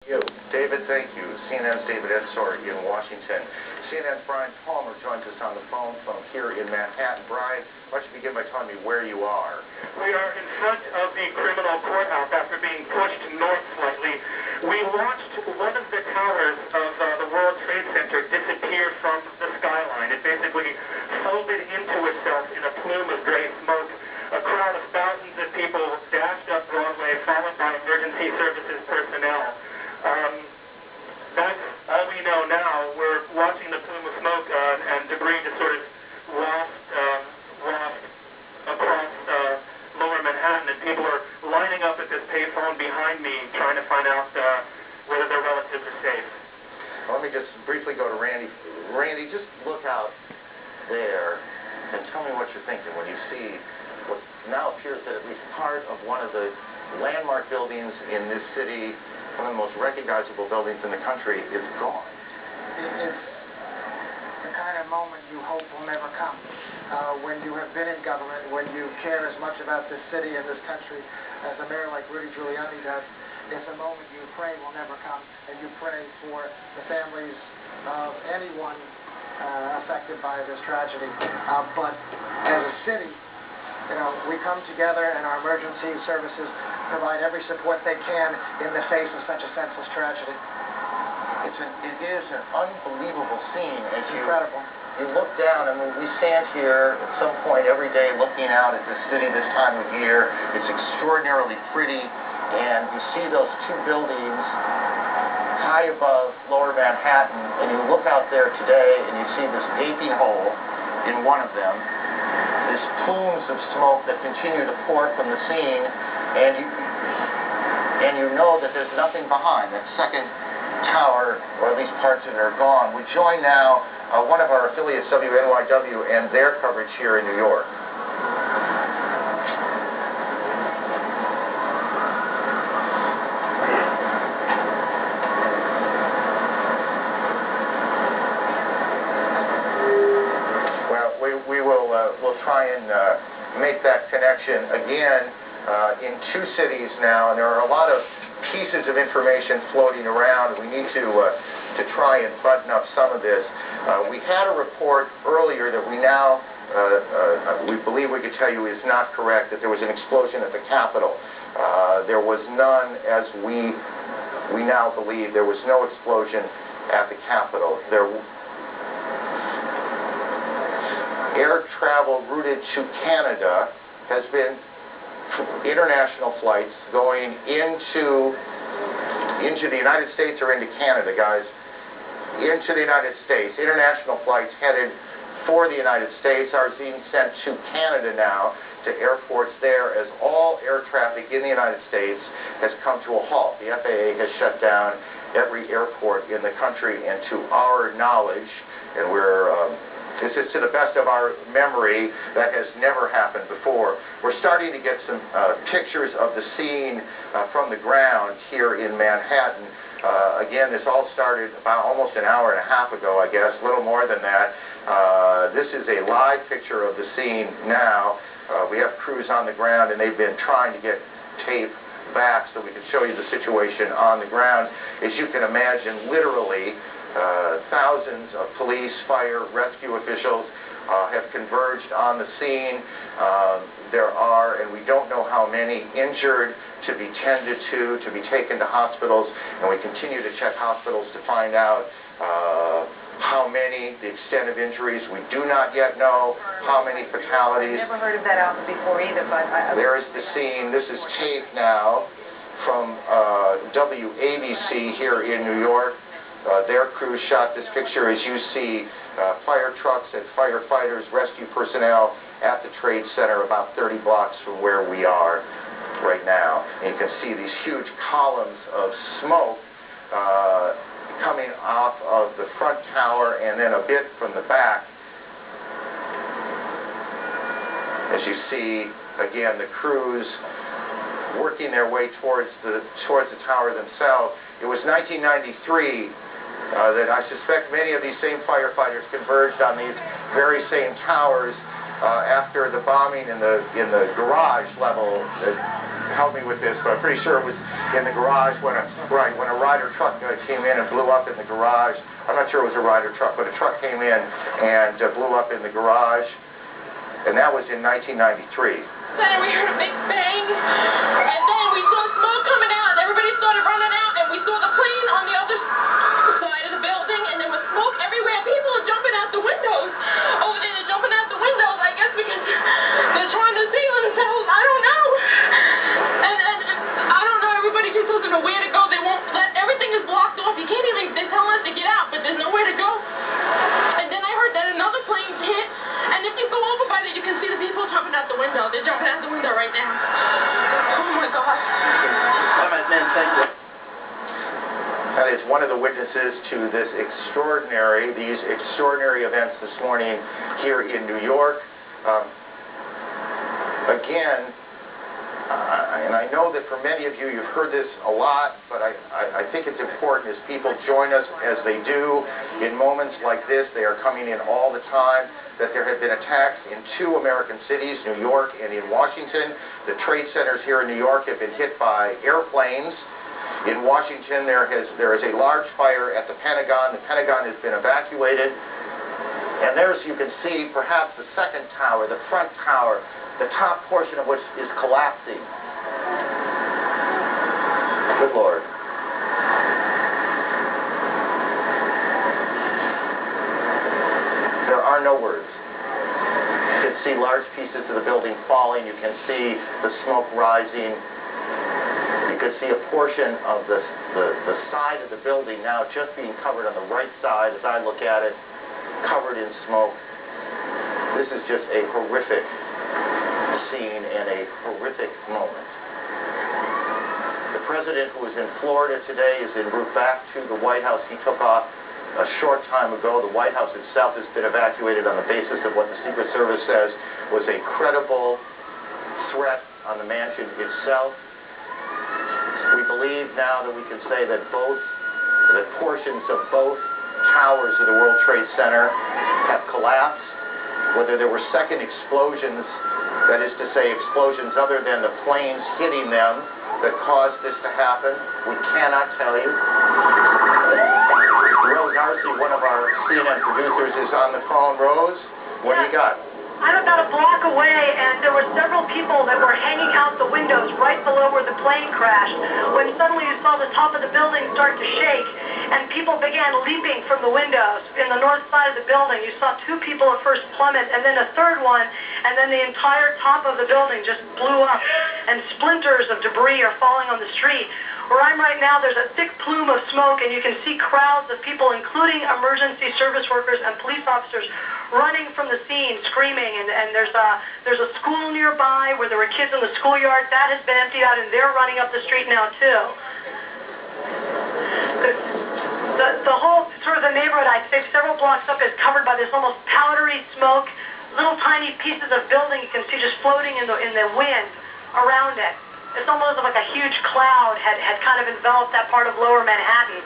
David, thank you. CNN's David Edsor in Washington. CNN's Brian Palmer joins us on the phone from here in Manhattan. Brian, why don't you begin by telling me where you are? We are in front of the criminal courthouse after being pushed north slightly. We watched one of the towers of the World Trade Center disappear from the skyline. It basically folded into itself in a plume of gray smoke. A crowd of thousands of people dashed up Broadway, followed by emergency services personnel. That's all we know now. We're watching the plume of smoke and debris just sort of waft across lower Manhattan, and people are lining up at this payphone behind me trying to find out whether their relatives are safe. Well, let me just briefly go to Randy. Randy, just look out there and tell me what you're thinking when you see what now appears that at least part of one of the landmark buildings in this city, one of the most recognizable buildings in the country, is gone. It's the kind of moment you hope will never come. When you have been in government, when you care as much about this city and this country as a mayor like Rudy Giuliani does, it's a moment you pray will never come, and you pray for the families of anyone affected by this tragedy. But as a city, we come together, and our emergency services provide every support they can in the face of such a senseless tragedy. It is an unbelievable scene. Incredible. You look down, I mean, we stand here at some point every day looking out at this city this time of year. It's extraordinarily pretty, and you see those two buildings high above lower Manhattan, and you look out there today and you see this gaping hole in one of them. There's plumes of smoke that continue to pour from the scene, and you know that there's nothing behind. That second tower, or at least parts of it, are gone. We join now one of our affiliates, WNYW, and their coverage here in New York. We'll try and make that connection again in two cities now, and there are a lot of pieces of information floating around. We need to try and button up some of this. We had a report earlier that we believe we could tell you is not correct, that there was an explosion at the Capitol. There was none, as we now believe. There was no explosion at the Capitol. Air travel routed to Canada has been international flights going into the United States or into Canada, guys. Into the United States. International flights headed for the United States are being sent to Canada now, to airports there, as all air traffic in the United States has come to a halt. The FAA has shut down every airport in the country, and to our knowledge, and this is to the best of our memory, that has never happened before. We're starting to get some pictures of the scene from the ground here in Manhattan. Again, this all started about almost an hour and a half ago, I guess, a little more than that. This is a live picture of the scene now. We have crews on the ground, and they've been trying to get tape back so we can show you the situation on the ground. As you can imagine, literally, thousands of police, fire, rescue officials have converged on the scene. There are, and we don't know how many, injured to be tended to be taken to hospitals, and we continue to check hospitals to find out how many, the extent of injuries. We do not yet know how many fatalities. I've never heard of that out before either, but there is the scene. This is tape now from WABC here in New York. Their crew shot this picture. As you see, fire trucks and firefighters, rescue personnel at the Trade Center about 30 blocks from where we are right now. And you can see these huge columns of smoke coming off of the front tower and then a bit from the back. As you see, again, the crews working their way towards the tower themselves. It was 1993 that I suspect many of these same firefighters converged on these very same towers after the bombing in the garage level help me with this, but I'm pretty sure it was in the garage when a Ryder truck came in and blew up in the garage. I'm not sure it was a Ryder truck, but a truck came in and blew up in the garage, and that was in 1993. Then we heard a big bang, and then we saw smoke coming out, and everybody started running out, and we saw the plane on the other side of the building, and there was smoke everywhere. People are jumping out the windows. Over there, they're jumping out the windows, I guess because they're trying to save themselves. I don't know. And I don't know, everybody just doesn't know where to go. They won't let, everything is blocked off. You can't even, they're telling us to get out, but there's nowhere to go. And then I heard that another plane hit, and if you go over by there, you can see the people jumping out the window. They're jumping out the window right now. Oh my God. That is one of the witnesses to these extraordinary events this morning here in New York. Again, and I know that for many of you, you've heard this a lot, but I think it's important as people join us as they do in moments like this. They are coming in all the time, that there have been attacks in 2 American cities, New York and in Washington. The trade centers here in New York have been hit by airplanes. In Washington, there is a large fire at the Pentagon. The Pentagon has been evacuated. And there's, you can see, perhaps the second tower, the front tower, the top portion of which is collapsing. Good Lord. There are no words. You can see large pieces of the building falling. You can see the smoke rising. You can see a portion of the side of the building now just being covered on the right side as I look at it, covered in smoke. This is just a horrific scene and a horrific moment. The president, who is in Florida today, is en route back to the White House. He took off a short time ago. The White House itself has been evacuated on the basis of what the Secret Service says was a credible threat on the mansion itself. We believe now that we can say that portions of both towers of the World Trade Center have collapsed. Whether there were second explosions, that is to say explosions other than the planes hitting them that caused this to happen, we cannot tell you. Rose Arcee, one of our CNN producers, is on the phone. Rose, what do you got? I'm about a block away, and there were several people that were hanging out the windows right below where the plane crashed, when suddenly you saw the top of the building start to shake, and people began leaping from the windows. In the north side of the building, you saw 2 people at first plummet, and then a third one, and then the entire top of the building just blew up, and splinters of debris are falling on the street. Where I'm right now, there's a thick plume of smoke, and you can see crowds of people, including emergency service workers and police officers, running from the scene, screaming. And there's a school nearby where there were kids in the schoolyard. That has been emptied out, and they're running up the street now, too. The whole sort of the neighborhood, I'd say several blocks up, is covered by this almost powdery smoke. Little tiny pieces of building you can see just floating in the wind around it. It's almost like a huge cloud had kind of enveloped that part of lower Manhattan.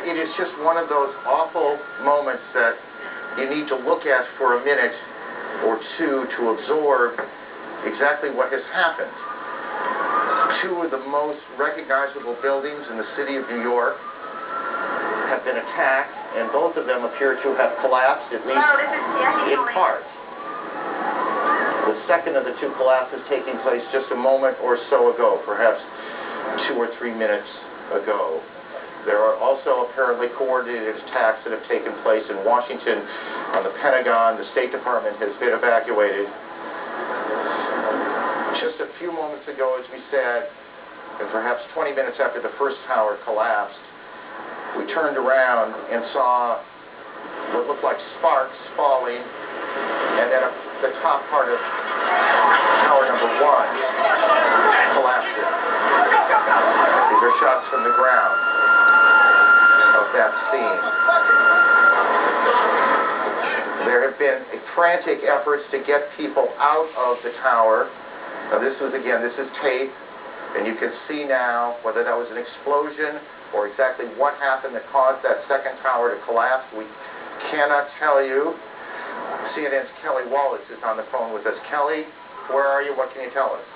It is just one of those awful moments that you need to look at for a minute or two to absorb exactly what has happened. 2 of the most recognizable buildings in the city of New York have been attacked, and both of them appear to have collapsed, at least in part. The second of the 2 collapses taking place just a moment or so ago, perhaps 2 or 3 minutes ago. There are also apparently coordinated attacks that have taken place in Washington on the Pentagon. The State Department has been evacuated. Just a few moments ago, as we said, and perhaps 20 minutes after the first tower collapsed, we turned around and saw what looked like sparks falling, and then the top part of tower number 1 collapsing. These are shots from the ground of that scene. There have been frantic efforts to get people out of the tower. Now this is tape, and you can see now whether that was an explosion or exactly what happened that caused that second tower to collapse. We cannot tell you. CNN's Kelly Wallace is on the phone with us. Kelly, Where are you? What can you tell us?